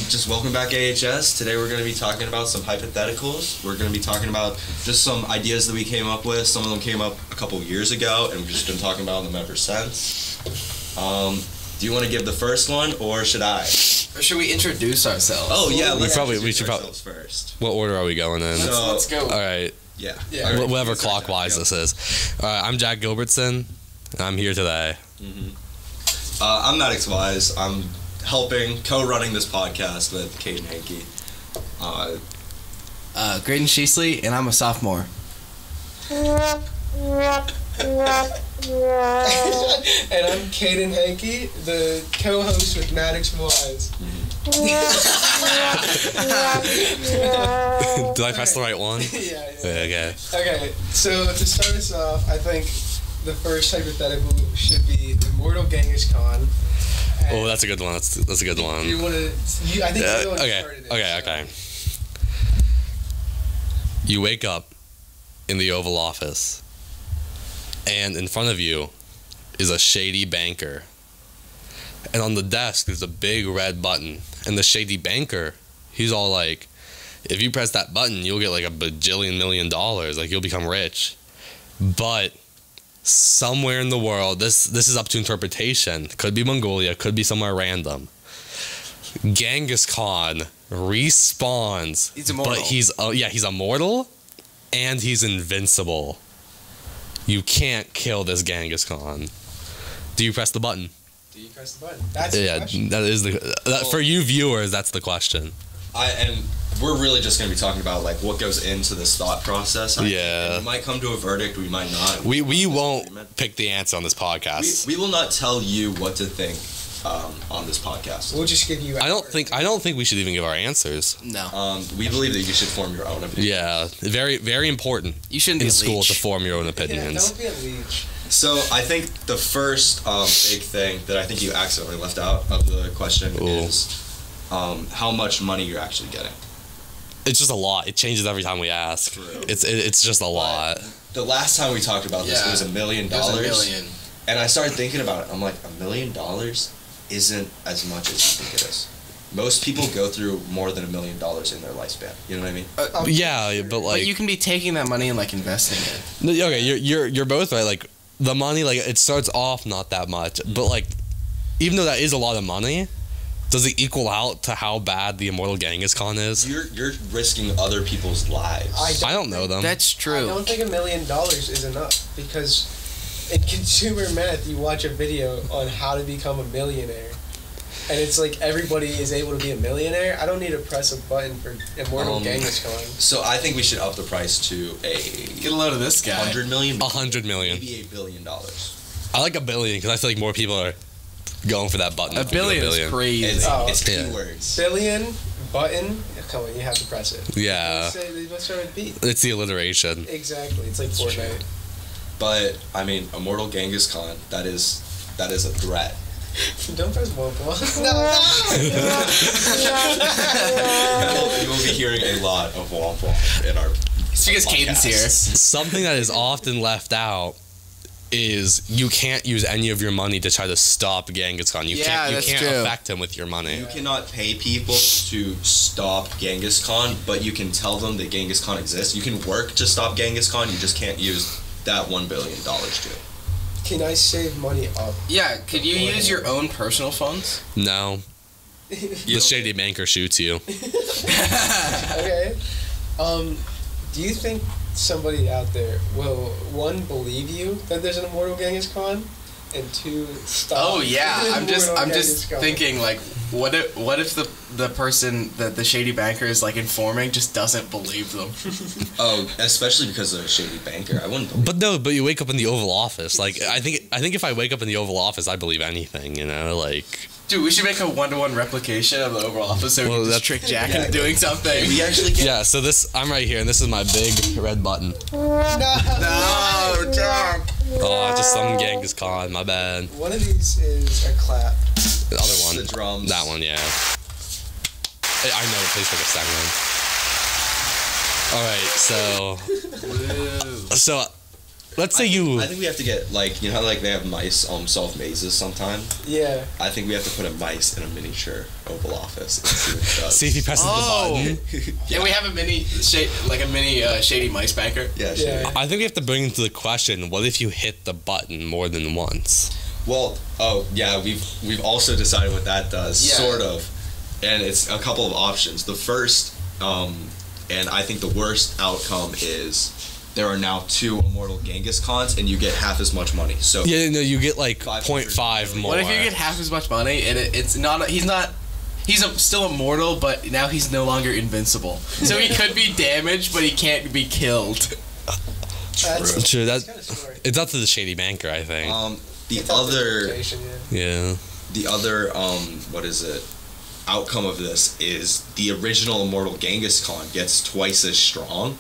Just welcome back, AHS. Today we're going to be talking about some hypotheticals. We're going to be talking about just some ideas that we came up with. Some of them came up a couple years ago, and we've just been talking about them ever since. Do you want to give the first one, or should I? Or should we introduce ourselves? Oh yeah, we should probably first. What order are we going in? Let's go. All right. Yeah. Whatever clockwise this is. All right. I'm Jack Gilbertson, and I'm here today. I'm Maddox Wise. I'm helping co-running this podcast with Kaden Hankey. Graydon Sheasley, and I'm a sophomore. And I'm Kaden Hankey, the co-host with Maddox Wise. Did I press the right one? Yeah. Okay. Okay, so to start us off, I think the first hypothetical should be Immortal Genghis Khan. Oh, that's a good one. That's a good one. You want to? I think you're the one who started it. Okay. You wake up in the Oval Office, and in front of you is a shady banker. And on the desk there's a big red button, and the shady banker, he's all like, if you press that button, you'll get like $1 bajillion million, like you'll become rich. But somewhere in the world, this is up to interpretation. Could be Mongolia, could be somewhere random. Genghis Khan respawns. He's immortal. But he's immortal, and he's invincible. You can't kill this Genghis Khan. Do you press the button? Do you press the button? That's the question. That is for you viewers. That's the question. And we're really just going to be talking about like what goes into this thought process. We might come to a verdict. We might not. We won't pick the answer on this podcast. We will not tell you what to think on this podcast. We'll just give you. I don't think we should even give our answers. No. We believe that you should form your own opinion. Yeah, very very important. You shouldn't be in a school leech. to form your own Yeah, opinions. don't be a leech. So I think the first big thing that I think you accidentally left out of the question is how much money you're actually getting. It's just a lot. It changes every time we ask. True. It's just a lot. The last time we talked about this, it was $1 million. It was $1 million. And I started thinking about it. I'm like, $1 million isn't as much as you think it is. Most people go through more than $1 million in their lifespan. You know what I mean? Yeah, but like But you can be taking that money and like investing it. okay, you're both right. Like the money, like it starts off not that much, but like even though that is a lot of money, does it equal out to how bad the Immortal Genghis Khan is? You're risking other people's lives. I don't know them. That's I true. don't think $1 million is enough because in consumer math, you watch a video on how to become a millionaire, and it's like everybody is able to be a millionaire. I don't need to press a button for Immortal Genghis Khan. So I think we should up the price to Get a load of this guy. $100 million. $100 million. Maybe $1 billion. I like $1 billion because I feel like more people are going for that button. $1 billion is crazy. It's Yeah. keywords. Billion button. Come on, you have to press it. Yeah. They must start with B. It's the alliteration. Exactly. It's like Fortnite. But I mean, Immortal Genghis Khan. That is a threat. Don't press womp womp. You will be hearing a lot of womp womp in our. It's because Caden's here. Something that is often left out is you can't use any of your money to try to stop Genghis Khan. You can't that's true. affect him with your money. You cannot pay people to stop Genghis Khan, but you can tell them that Genghis Khan exists. You can work to stop Genghis Khan. You just can't use that $1 billion to. Can I save money up? Yeah, could you use your own personal funds? No. The shady banker shoots you. Okay. Do you think somebody out there will, one, believe you that there's an Immortal Genghis Khan, and two, stop? Oh yeah, the I'm just Immortal Genghis Khan? thinking like, what if the person that the shady banker is like informing just doesn't believe them? Oh, especially because of a shady banker. I wouldn't believe. But you wake up in the Oval Office. Like I think if I wake up in the Oval Office, I believe anything. You know, like. Dude, we should make a 1-to-1 replication of the Oval Office so we can just trick Jack into doing something. We actually can. Yeah. So I'm right here, and this is my big red button. No, Jack. Oh, just some Genghis Khan. My bad. One of these is a clap. The other one. The drums. That one, yeah. I know it plays for the second. All right, so let's say you. I think we have to get like you know how like they have mice solve mazes sometime. Yeah. I think we have to put a mice in a miniature Oval Office and see what it does. See if he presses the button. Yeah, we have a mini shady mice banker. Yeah, Yeah. sure. I think we have to bring into the question: what if you hit the button more than once? Well, yeah, we've also decided what that does, Yeah. sort of, and it's a couple of options. The first, and I think the worst outcome is there are now 2 immortal Genghis Khans, and you get half as much money. So Yeah, no, you get like 500 0.5 more. What if you get half as much money and he's still immortal, but now he's no longer invincible. So he could be damaged, but he can't be killed. That's True, kind of smart. it's up to the shady banker, I think. the It's up to other. interpretation, yeah. Yeah. The other, what is it? Outcome of this is the original immortal Genghis Khan gets twice as strong,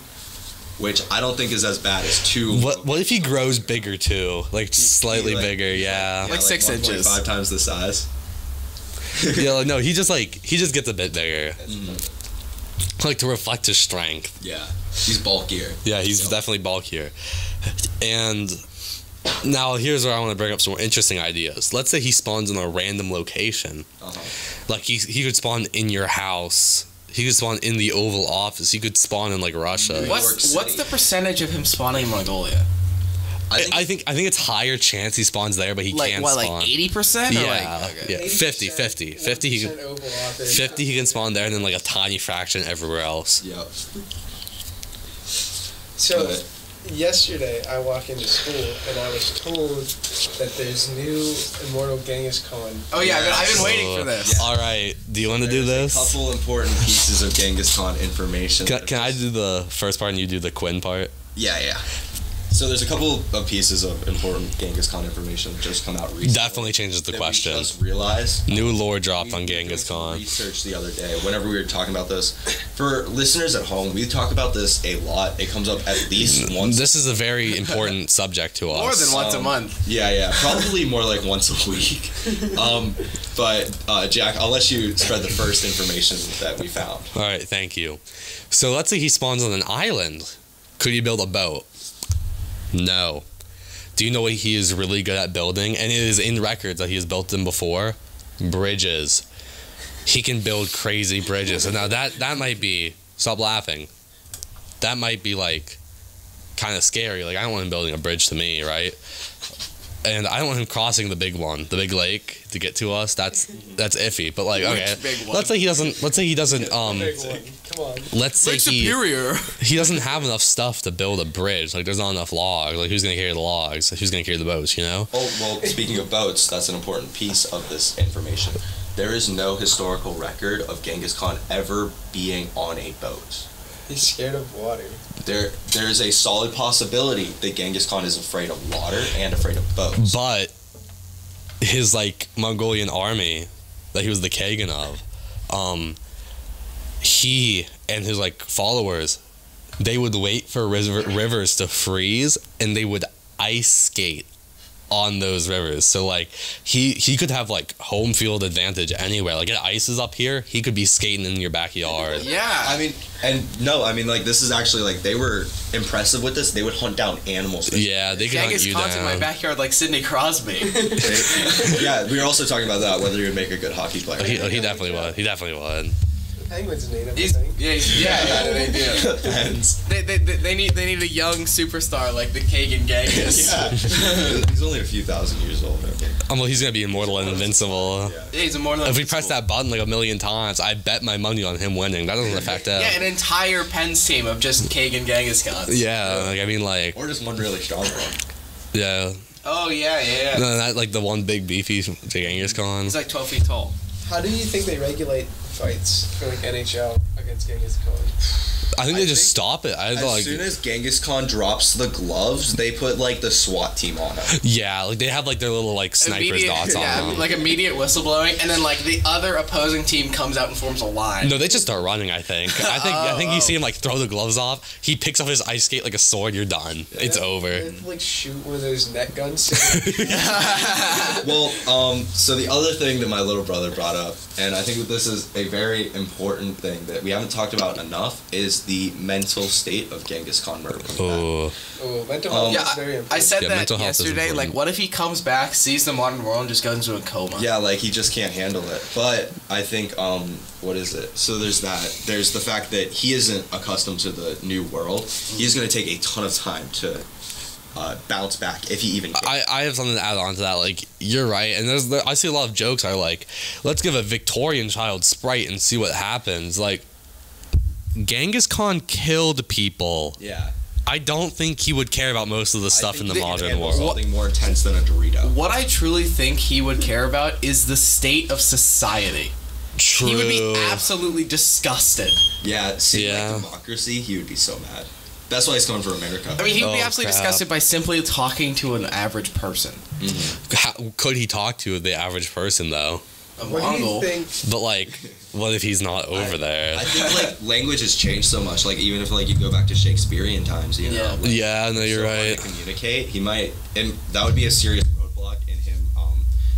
which I don't think is as bad as 2. What if he grows bigger too? Like slightly like- bigger, yeah. Like 6 inches. 5 times the size. Yeah, like, no, he just gets a bit bigger. Like to reflect his strength. Yeah, he's bulkier. Yeah, he's definitely bulkier. And now here's where I want to bring up some more interesting ideas. Let's say he spawns in a random location. Like he could spawn in your house. He could spawn in the Oval Office. He could spawn in like Russia. What's the percentage of him spawning in Mongolia? I think it's higher chance he spawns there, but he Like can't what, spawn. like 80%? Or Yeah, like, okay. yeah. 50 50 he can 1% Oval Office. 50 he can spawn there, and then like a tiny fraction everywhere else. Yep. So, But- yesterday I walk into school and I was told that there's new Immortal Genghis Khan. Oh yeah, I've been So, waiting for this. All right, do you want to do There's this? a couple important pieces of Genghis Khan information. Can I do the first part and you do the Quinn part? Yeah. So there's a couple of pieces of important Genghis Khan information that just come out recently. Definitely changes the that question. We just realized. New lore dropped on We Genghis did some Khan. research the other day whenever we were talking about this. For listeners at home, we talk about this a lot. It comes up at least once. This is a very important subject to us. More than once a month. Yeah, probably more like once a week. But Jack, I'll let you spread the first information that we found. All right, thank you. So let's say he spawns on an island. Could he build a boat? No. Do you know what he is really good at building? And it is in records that he has built them before. Bridges. He can build crazy bridges. And now that might be, stop laughing. That might be like kind of scary. Like I don't want him building a bridge to me, right? And I don't want him crossing the big one, the big lake to get to us. That's iffy. But like, okay. Which big one? Let's say he doesn't Big one. Come on. let's say Lake Superior. he doesn't have enough stuff to build a bridge. Like there's not enough logs. Like who's gonna carry the logs? Who's gonna carry the boats? You know? Oh, well, speaking of boats, that's an important piece of this information. There is no historical record of Genghis Khan ever being on a boat. He's scared of water. There's a solid possibility that Genghis Khan is afraid of water and afraid of boats. But his like Mongolian army that he was the Kagan of, he and his like followers, they would wait for rivers to freeze and they would ice skate on those rivers. So like he could have like home field advantage anywhere. Like it ices up here, he could be skating in your backyard. Yeah. Like this is actually like they were impressive with this. They would hunt down animals. Yeah, they could hunt Genghis you Khan's in my down. backyard like Sidney Crosby. Yeah, we were also talking about that, whether he would make a good hockey player. He definitely would. He definitely would. Penguin's native, He's, I think. yeah, they do. Depends. They need a young superstar like the Kagan Genghis. Yeah. He's only a few thousand years old. I think. Well, he's gonna be immortal and invincible. Yeah. Yeah, he's a more than If we press that button like a million times, I bet my money on him winning. That doesn't affect him. Yeah, an entire Pens team of just Kagan Genghis Khans. Yeah, like I mean, like Or just one really strong one. yeah. Oh yeah. No, not like the one big beefy Genghis Khan. He's like 12 feet tall. How do you think they regulate fights for like NHL against Genghis Khan? I think they just stop it. I As like soon as Genghis Khan drops the gloves, they put like the SWAT team on him. yeah, like they have like their little like sniper's dots on them. like immediate whistleblowing, and then like the other opposing team comes out and forms a line. No, they just start running. I think you see him like throw the gloves off. He picks up his ice skate like a sword. You're done. It's over. They have to, like shoot one of those net guns. Well, so the other thing that my little brother brought up, and I think this is a very important thing that we haven't talked about enough is the mental state of Genghis Khan murder. Oh. Oh, mental health is very important. I said Yeah, that mental health is yesterday. Like, important. what if he comes back, sees the modern world, and just goes into a coma? Yeah, like he just can't handle it. But I think what is it? So there's that. There's the fact that he isn't accustomed to the new world. He's going to take a ton of time to bounce back if he even can. I have something to add on to that. Like, you're right, and I see a lot of jokes are like, let's give a Victorian child Sprite and see what happens. Like, Genghis Khan killed people. Yeah. I don't think he would care about most of the stuff in the modern world. Something more intense than a Dorito. What I truly think he would care about is the state of society. True. He would be absolutely disgusted. Yeah, see, Yeah. like democracy, he would be so mad. That's why he's coming for America. I mean, he would be Oh, absolutely crap. disgusted by simply talking to an average person. How, could he talk to the average person though? A What do you Mongol. think? But like, what if he's not over there? I think like language has changed so much. Like even if like you go back to Shakespearean times, you know. Yeah. like, Yeah, no, you're so hard right. to communicate. He might, and that would be a serious roadblock in him.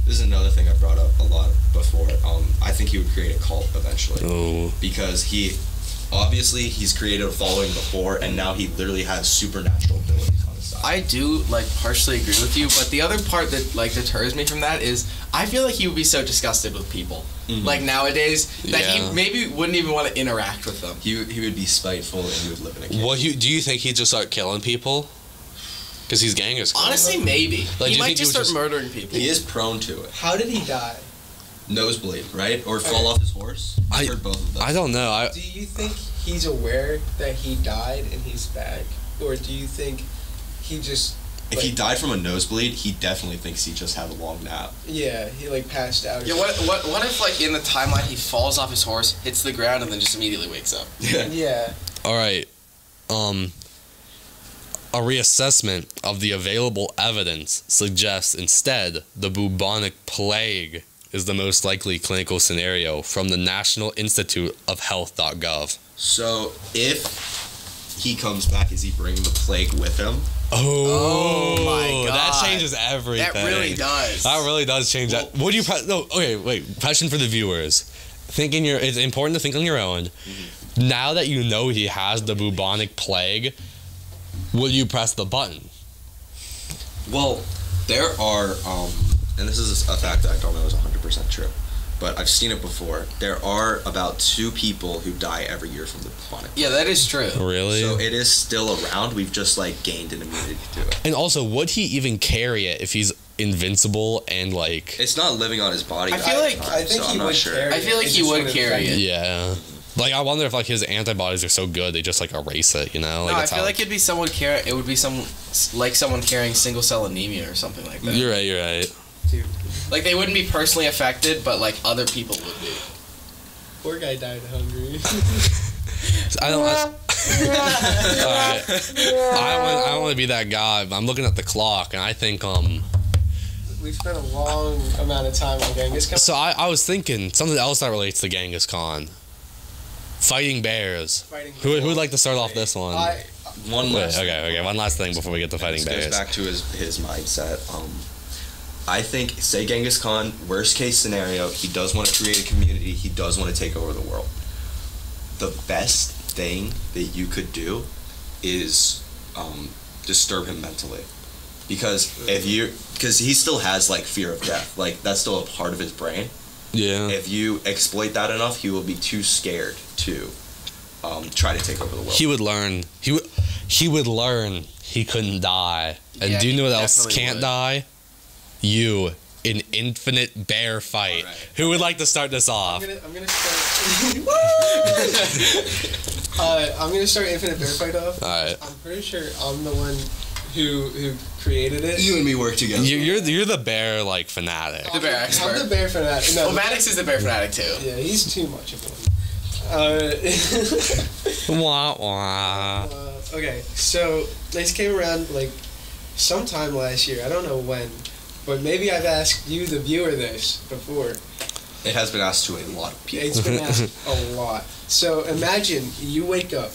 This is another thing I brought up a lot before. I think he would create a cult eventually Oh, because obviously he's created a following before, and now he literally has supernatural abilities on his side. I do like partially agree with you, but the other part that like deters me from that is I feel like he would be so disgusted with people. Mhm. Like nowadays that Yeah. he maybe wouldn't even want to interact with them. He would be spiteful and he would live in a cave. do you think he'd just start killing people? Because he's Genghis Khan. Honestly, maybe Like, do he you might think he just would start just- murdering people. He is prone to it. How did he die? Nosebleed, right? Or fall off his horse. I've heard both of those. I don't know. Do you think he's aware that he died and he's back, or do you think he just? If he died from a nosebleed, he definitely thinks he just had a long nap. Yeah, he like passed out. Yeah, what if like in the timeline he falls off his horse, hits the ground, and then just immediately wakes up? Yeah. All right. A reassessment of the available evidence suggests instead the bubonic plague is the most likely clinical scenario from the National Institute of Health.gov. So if he comes back, is he bringing the plague with him? Oh, my God. That changes everything. That really does. That really does change that. Would you? No. Okay. Wait. Question for the viewers. It's important to think on your own. Mm-hmm. Now that you know he has the bubonic plague, will you press the button? Well, there are, and this is a fact that I don't know is 100% true, but I've seen it before. There are about 2 people who die every year from the bubonic. Yeah, that is true. Really? So it is still around. We've just like gained an immunity to it. And also, would he even carry it if he's invincible and like? It's not living on his body. I all feel the like- time, I think so he I'm not would sure. carry I feel like it he just would wouldn't carry affect it. Yeah. Like, I wonder if like his antibodies are so good they just like erase it. You know? Like, No, I that's feel how- like it'd be someone It would be someone carrying single cell anemia or something like that. You're right. You're right. Dude, Like they wouldn't be personally affected, but like other people would be. poor guy died hungry. I don't. Alright. I don't want to be that guy. But I'm looking at the clock, and I think We've spent a long amount of time on Genghis Khan. So I was thinking something else that relates to Genghis Khan. Fighting bears. Fighting Who would like to start off this one? One last. Okay. One last thing before we get to fighting This goes bears. back to his mindset. I think, say Genghis Khan, worst case scenario, he does want to create a community. He does want to take over the world. The best thing that you could do is disturb him mentally, because because he still has like fear of death. Like that's still a part of his brain. Yeah. If you exploit that enough, he will be too scared to try to take over the world. He would learn. He would learn he couldn't die. And Yeah, do you know he what else definitely can't would. die? You. An infinite bear fight. Alright. Who would like to start this off? I'm gonna start. I'm gonna start Infinite Bear Fight off. Alright. I'm pretty sure I'm the one who created it. You and me work together. You're the bear like fanatic. The bear I'm expert. the bear fanatic. No, Well, Maddox is the bear fanatic too. yeah, he's too much of one. Wah wah. Okay, so this came around like sometime last year. I don't know when, but maybe I've asked you, the viewer, this before. It has been asked to a lot of people. It's been asked a lot. So imagine you wake up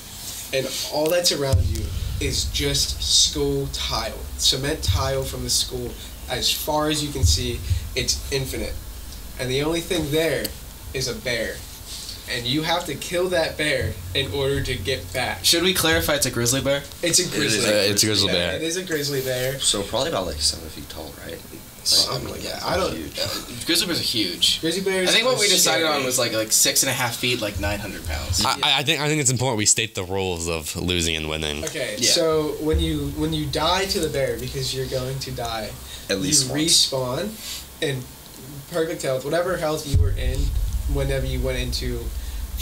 and all that's around you is just school tile, cement tile from the school. As far as you can see, it's infinite. And the only thing there is a bear. and you have to kill that bear in order to get back. Should we clarify it's a grizzly bear? It's a grizzly. It's a grizzly bear. It is a grizzly bear. So probably about like 7 feet tall, right? Something like that. I don't. Grizzly bears are huge. Grizzly bears. I think what are we decided scary. on was like 6.5 feet, like 900 pounds. I think it's important we state the rules of losing and winning. Okay, Yeah. so when you die to the bear because you're going to die, At least you once. respawn in perfect health, whatever health you were in whenever you went into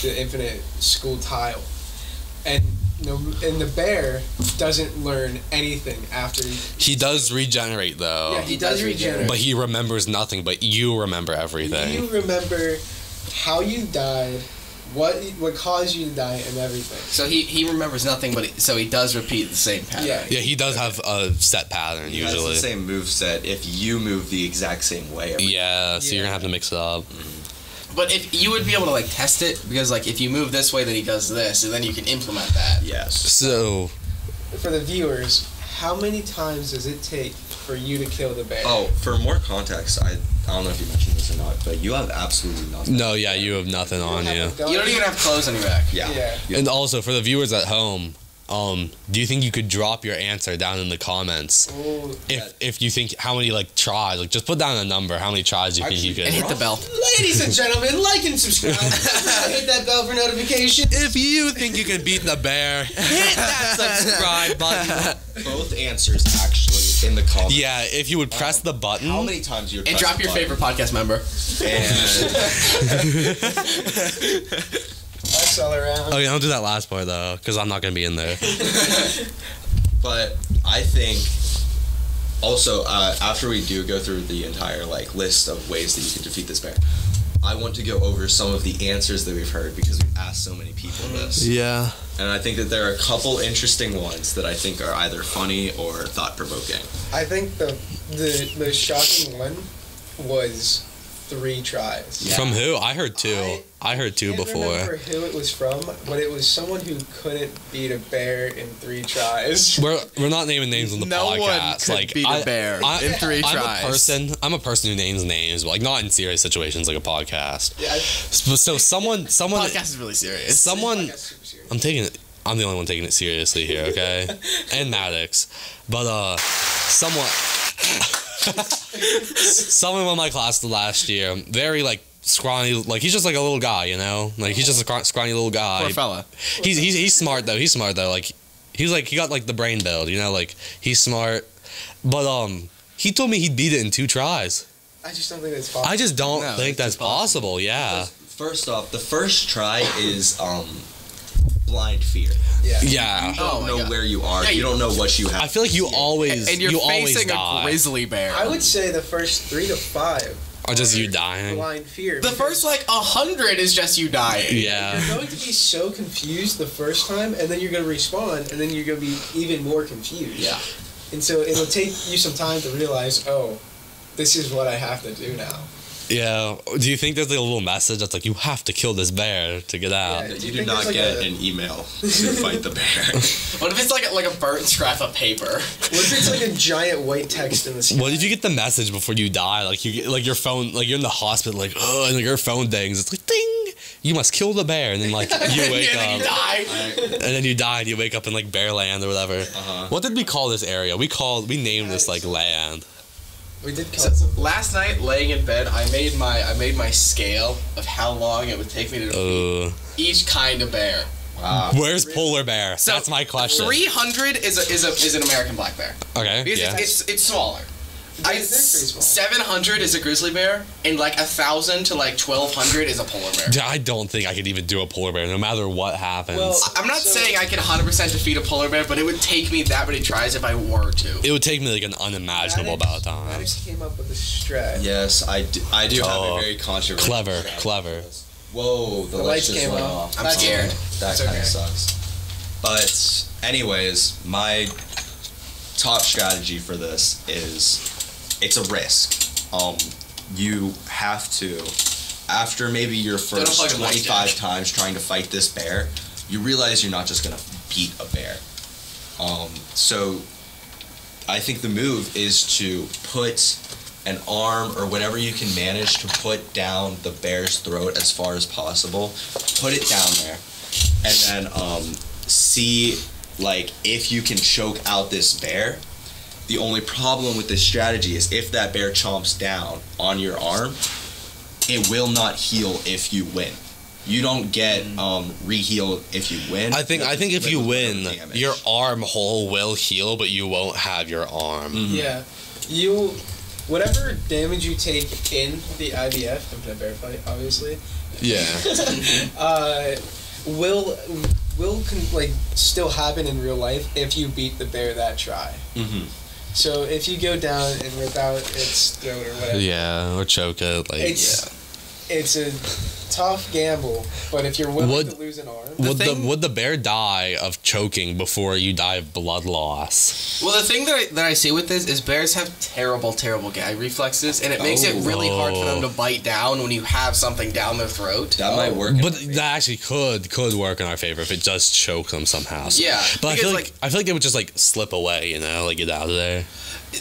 the infinite school tile, and the bear doesn't learn anything after. He does regenerate though. Yeah, he does regenerate. But he remembers nothing, but you remember everything. You remember how you died, what caused you to die, and everything. So he remembers nothing, but so he does repeat the same pattern. Yeah. Yeah, he does have a set pattern He has usually. the same move set if you move the exact same way. Yeah, so you're gonna have to mix it up. But if you would be able to like test it, because like if you move this way, then he does this, and then you can implement that. Yes. So For the viewers, how many times does it take for you to kill the bear? Oh, for more context, I don't know if you mentioned this or not, but you have absolutely nothing. no, yeah, you have nothing on you. You don't even have clothes on your back. Yeah. Yeah. And also for the viewers at home, do you think you could drop your answer down in the comments? Oh, If you think how many like tries, like just put down a number. How many tries do you think you And could? hit the bell. ladies and gentlemen, like and subscribe. Hit that bell for notifications. If you think you can beat the bear, hit that subscribe button. Both answers actually in the comments. Yeah, if you would press the button. How many times you And drop your favorite podcast member. And That's all around. Oh yeah, don't do that last part though, because I'm not gonna be in there. but I think also after we do go through the entire like list of ways that you can defeat this bear, I want to go over some of the answers that we've heard because we've asked so many people this. Yeah. And I think that there are a couple interesting ones that I think are either funny or thought-provoking. I think the shocking one was 3 tries. Yeah. From who? I heard two. I heard two I can't before. remember who it was from, but it was someone who couldn't beat a bear in 3 tries. We're not naming names on the No one podcast. could like beat a bear in 3 tries. I'm a person who names names, but like not in serious situations like a podcast. Yeah, So someone Podcast is really serious. someone that's super serious. I'm taking it. I'm the only one taking it seriously here, okay? And Maddox, but someone in my class last year, very like scrawny, like he's just like a little guy, you know, like he's just a scrawny little guy. Poor fella. He's smart though. He's smart though. Like he got like the brain build, you know, like he's smart. But he told me he'd beat it in 2 tries. I just don't think that's possible. I just don't No, think it's that's possible. Yeah. First off, the first try is blind fear. Yeah. Yeah. You don't Oh my know God. where you are. Yeah, you don't know what you have. I feel like you always And you're you always facing a die. grizzly bear. I would say the first 3 to 5 Or just you are dying. blind fear. The first like 100 is just you dying. Yeah. You're going to be so confused the first time, and then you're going to respawn, and then you're going to be even more confused. Yeah. And so it'll take you some time to realize, oh, this is what I have to do now. Yeah. Do you think there's like a little message that's like you have to kill this bear to get out? Yeah. You Do you do think not there's get like an email to fight the bear. What if it's like a burnt scrap of paper? What if it's like a giant white text in the sky? What if you get the message before you die? Like you get like your phone, like you're in the hospital, like oh, and like your phone dings. It's like ding. You must kill the bear, and then like you wake And then you up, die. and then you die, and you wake up in like Bearland or whatever. Uh-huh. What did we call this area? We named this like land. We did So, call it. last night, laying in bed, I made my scale of how long it would take me to defeat each kind of bear. Wow. Where's polar bear? So, That's my question. 300 is an American black bear. Okay. Because Yeah. it's smaller. They're pretty small. 700 is a grizzly bear, and like 1,000 to like 1,200 is a polar bear. Dude, I don't think I could even do a polar bear, no matter what happens. Well, I'm not So- saying I could 100% defeat a polar bear, but it would take me that many tries if I were to. it would take me like an unimaginable amount of time. Maddox came up with a strat. Yes, I do have Oh, a very controversial. clever, strategy clever. for this. Whoa, the lights just came went off. off. I'm scared. That It's kind of okay. sucks. But anyways, my top strategy for this is it's a risk. You have to, after maybe your Don't first plug in lights, 25 Jack. times trying to fight this bear, you realize you're not just gonna beat a bear. So I think the move is to put an arm or whatever you can manage to put down the bear's throat as far as possible. Put it down there, and then see like if you can choke out this bear. The only problem with this strategy is if that bear chomps down on your arm, it will not heal if you win. You don't get re-healed if you win. I think if you win, damage. your arm hole will heal, but you won't have your arm. Yeah, whatever damage you take in the IVF, infinite bear fight, obviously. Yeah. Will like still happen in real life if you beat the bear that try. Mm-hmm. So if you go down and rip out its throat or whatever, Yeah, or choke it. Like, it's a tough gamble. But if you're willing to lose an arm, would the bear die of choking before you die of blood loss? Well, the thing that I see with this is bears have terrible gag reflexes, and it makes it really hard for them to bite down when you have something down their throat. That might work. But that actually could work in our favor if it does choke them somehow. Yeah, but I feel like they would just like slip away, you know, like get out of there.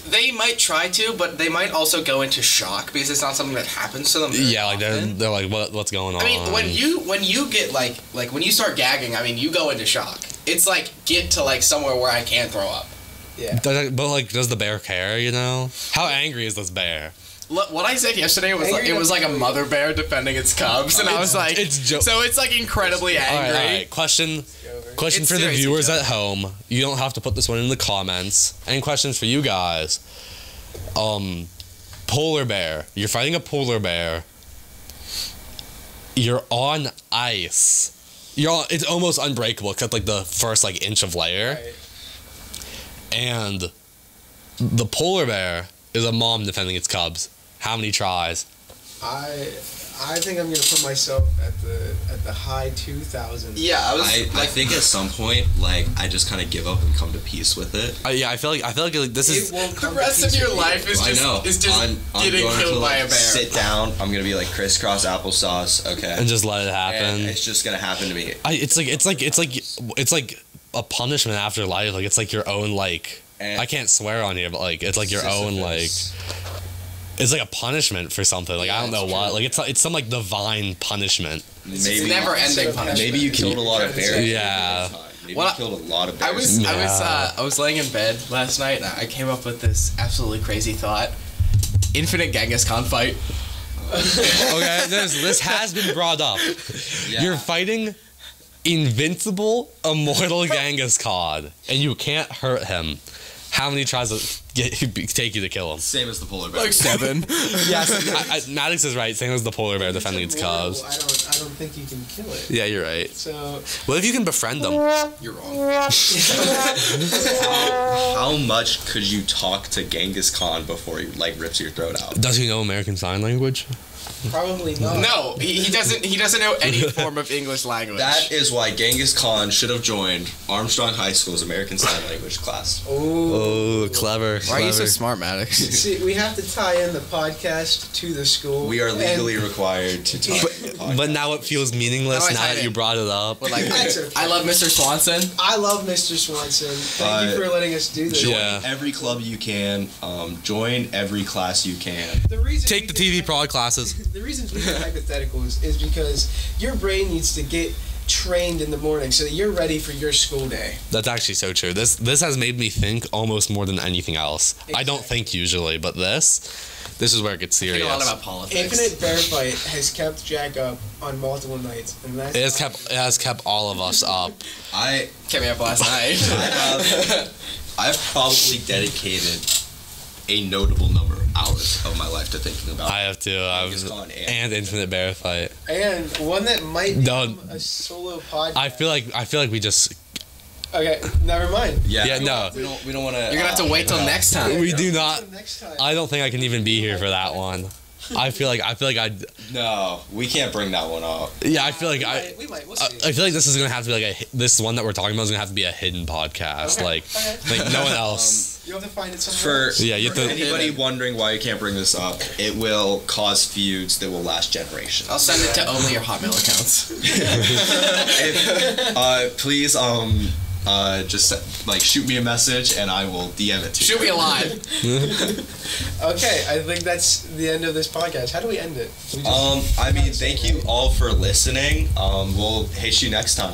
They might try to, but they might also go into shock because it's not something that happens to them. Yeah, like they're like, what's going on? I mean, when you get like when you start gagging, I mean, you go into shock. It's like get to like somewhere where I can't throw up. yeah. But like, does the bear care? You know, how angry is this bear? What I said yesterday was like, it was like a mother bear defending its cubs, and I was like, so it's like incredibly angry. All right. Question It's for the seriously viewers joke. at home. You don't have to put this one in the comments. And questions for you guys. Polar bear. You're fighting a polar bear. You're on ice. It's almost unbreakable except like the first like inch of layer. Right. And the polar bear is a mom defending its cubs. How many tries? I think I'm gonna put myself at the high 2000s. Yeah, I think at some point, like, I just kind of give up and come to peace with it. Yeah, I feel like this is. the rest of your life is just I'm getting going killed to, by like, a bear. sit down. I'm gonna be like crisscross applesauce. Okay. And just let it happen. And it's just gonna happen to me. It's like a punishment after life. Like it's like your own like. And I can't swear on here, but like it's like your own like. It's like a punishment for something. Like I don't know what. Like it's some like divine punishment. Maybe It's never ending punishment. Maybe you killed a lot of bears. Yeah. Maybe Well, you killed a lot of bears. I was laying in bed last night and I came up with this absolutely crazy thought. Infinite Genghis Khan fight. Okay, this has been brought up. Yeah. You're fighting invincible, immortal Genghis Khan, and you can't hurt him. How many tries does it take you to kill him? Same as the polar bear. Like 7. Yes, Maddox is right. Same as the polar bear defending its cubs. I don't think you can kill it. Yeah, you're right. So What if you can befriend them? You're wrong. How much could you talk to Genghis Khan before he like rips your throat out? Does he know American Sign Language? probably not. No, he doesn't know any form of English language. That is why Genghis Khan should have joined Armstrong High School's American Sign Language class. Oh, clever. Why are you so smart, Maddox? See, we have to tie in the podcast to the school. We are legally required to talk. But now it feels meaningless Now I now tie that it. you brought it up. But like, That's okay. I love Mr. Swanson. I love Mr. Swanson. Thank you for letting us do this. Join Yeah. every club you can. Join every class you can. The reason Take the TV prod classes. The reasons we do hypotheticals is because your brain needs to get trained in the morning so that you're ready for your school day. That's actually so true. This has made me think almost more than anything else. I don't think usually, but this is where it gets I serious. think a lot about politics. Infinite Bear Fight has kept Jack up on multiple nights, and that's It has kept all of us up. I Kept me up last night. I've probably dedicated a notable number of hours of my life to thinking about. I have to. Genghis Khan And Infinite Bear Fight. and one that might No. become a solo podcast. I feel like we just Okay, never mind. Yeah, no. We don't want to. You're gonna have to wait till next time. We do not. Next time. I don't think I can even be here for that one. I feel like I'd. No, we can't bring that one up. Yeah, I feel like we might. We'll I see. feel like this is gonna have to be like this one that we're talking about is gonna have to be a hidden podcast. Okay, Like no one else. You'll have to find it somewhere For else. Yeah, you have for to- anybody wondering why you can't bring this up, it will cause feuds that will last generations. I'll send it to only your Hotmail accounts. Please just like shoot me a message and I will DM it to you. Shoot me a line. Okay, I think that's the end of this podcast. How do we end it? I mean, thank you all for listening. We'll hit you next time.